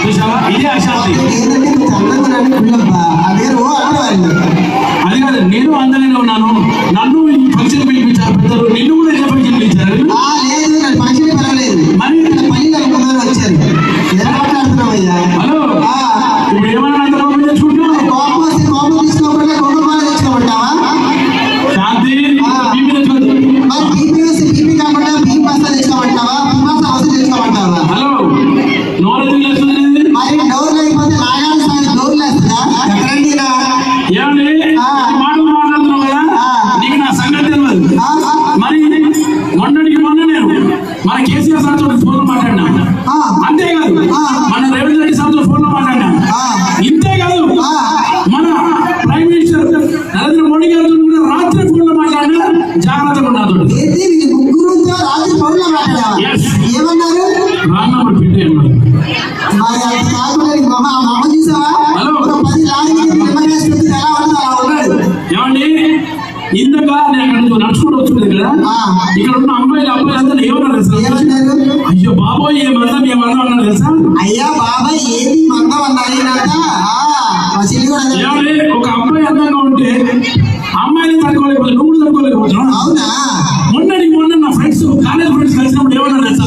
చూసావా, ఇదే అశాంతి. అది కాదు, నేను అందరిలో ఉన్నాను. నన్ను ఈ ఫంక్షన్ పిలిపించారు పెద్దలు, నిన్ను కూడా ఇదే ఫంక్షన్ పిలిచారు. మరి వచ్చారు హలో, ఇప్పుడు ఏమన్నా తెచ్చుకుంటున్నావు? శాంతి హలో, నోరు లేస్తుంది. ఏమండి మాటలు మాట్లాడుతున్నావు కదా, నీకు నా సంగతి తెలియదు. మరి మొన్నటికి మొన్న నేను మన కేసీఆర్ సార్ తోటి ఫోన్లో మాట్లాడినా, అంతేకాదు మన రేవంత్ రెడ్డి సార్ తోటి ఫోన్లో మాట్లాడినా, ఇంతేకాదు మన ప్రైమ్ మినిస్టర్ నరేంద్ర మోడీ గారితో కూడా రాత్రి ఫోన్లో మాట్లాడినా. జాగ్రత్తగా ఉన్నాడు. ఏమన్నారు? రాంగ్ నెంబర్ పెట్టి అన్నారు. ఏమండి, ఇందాక నేను నడుచుకుంటూ వస్తుంది కదా, ఇక్కడ ఉన్న అబ్బాయిలు అందరూ ఏమన్నారు తెలుసా? అయ్యో బాబోయ్ ఏమన్నా అన్నారు తెలుసా? అయ్యా బాబాయ్ ఏది మందం అన్నారు. ఏమండి, ఒక అబ్బాయి అందంగా ఉంటే అమ్మాయిని తట్టుకోలేకపోతే నువ్వు తట్టుకోలేకపోతున్నావు. అవునా? మొన్న నా ఫ్రెండ్స్, కాలేజ్ ఫ్రెండ్స్ కలిసినప్పుడు ఏమన్నారు తెలుసా?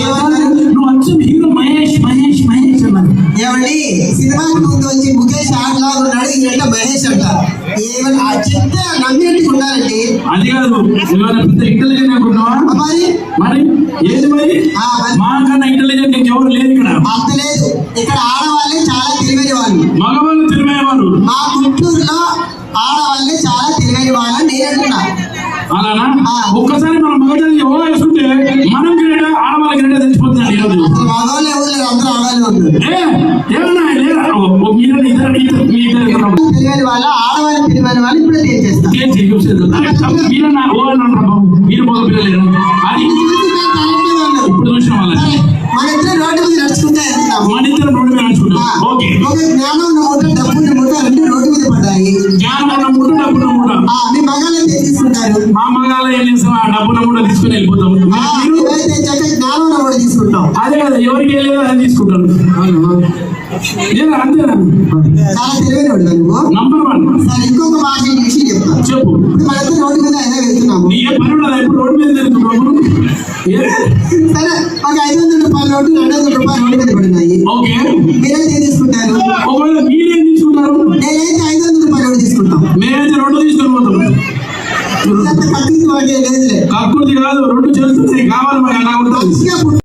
నువ్వు వచ్చిన హీరో మహేష్ మహేష్ మహేష్ అన్నారు. ఏమండి, సినిమాకి ముందు వచ్చి ముఖేష్ ఆటలా ఉన్నాడు, ఈయన మహేష్ అంటారు. ఏమన్నా చెప్తే నమ్మినట్టు ఉండాలండి. అది కాదు, పెద్ద ఇంటెలిజెంట్ అనుకుంటున్నావా? మరి ఏది మరి మాకన్నా ఇంటెలిజెంట్ ఎవరు లేదు ఇక్కడ. అంత లేదు, ఇక్కడ ఆడవాళ్ళే చాలా తెలివైన వాళ్ళు, మగవాళ్ళు తెలివైన వారు. మా గుంటూరులో ఆడవాళ్ళే చాలా తెలివైన వాళ్ళని నేను అంటున్నా. అలానా? ఒక్కసారి మన మగజాతి యోగా వేసుకుంటే మనం గ్రేట, ఆడవాళ్ళ గ్రేట తెలిసిపోతున్నాడు ఈరోజు. మగవాళ్ళు ఎవరు లేరు, అందరూ ఆడవాళ్ళు ఉన్నారు. ఏమన్నా తెలివైన వాళ్ళ ఆడవాళ్ళ తెలివైన వాళ్ళు ఇప్పుడే తెలియజేస్తారు. మీరన్నా ఓ అన్నారు బాబు, మీరు మగ పిల్లలేరు. అది ఇప్పుడు చూసిన వాళ్ళ మన ఇద్దరు రోడ్డు మీద నడుచుకుంటే మన ఇద్దరు రోడ్డు మీద నడుచుకుంటాం. ఓకే, జ్ఞానం ఉన్న మూట, డబ్బు ఉన్న మూట రెండు రోడ్డు మీద పడ్డాయి. జ్ఞానం ఉన్న మూట, డబ్బున్న మూట. మీ మగాళ్ళు తీసుకుంటారు. మా మగాళ్ళ ఏం చేస్తాం? ఆ డబ్బున్న మూట తీసుకుని వెళ్ళిపోతాం. జ్ఞానం ఉన్న మూట తీసుకుంటాం. అదే కదా, ఎవరికి వెళ్ళేదో అది తీసుకుంటారు. అంతేనా? చాలా తెలివైన వాడు నువ్వు. నంబర్ 1. సరే, ఇంకొక మాట విషయం చెప్తాను. చెప్పు. మన ఇద్దరు రోడ్డు మీద అయినా వెళ్తున్నాము. ఏ పని ఉండదు, ఎప్పుడు రోడ్డు మీద వెళ్తున్నాము. సరే, ఒక 500 రూపాయల నోటు, 200 రూపాయల రోడ్డు మీద పడినాయి. ఓకే, మీరైతే తీసుకుంటారు. ఒకవేళ మీరేం తీసుకుంటారు? నేనైతే 500 రూపాయల నోటు తీసుకుంటాం. మేమైతే 2 తీసుకొని పోతాం. కక్కుర్తి కాదు, 2 చేస్తుంది కావాలి, మాకు అలా ఉంటుంది.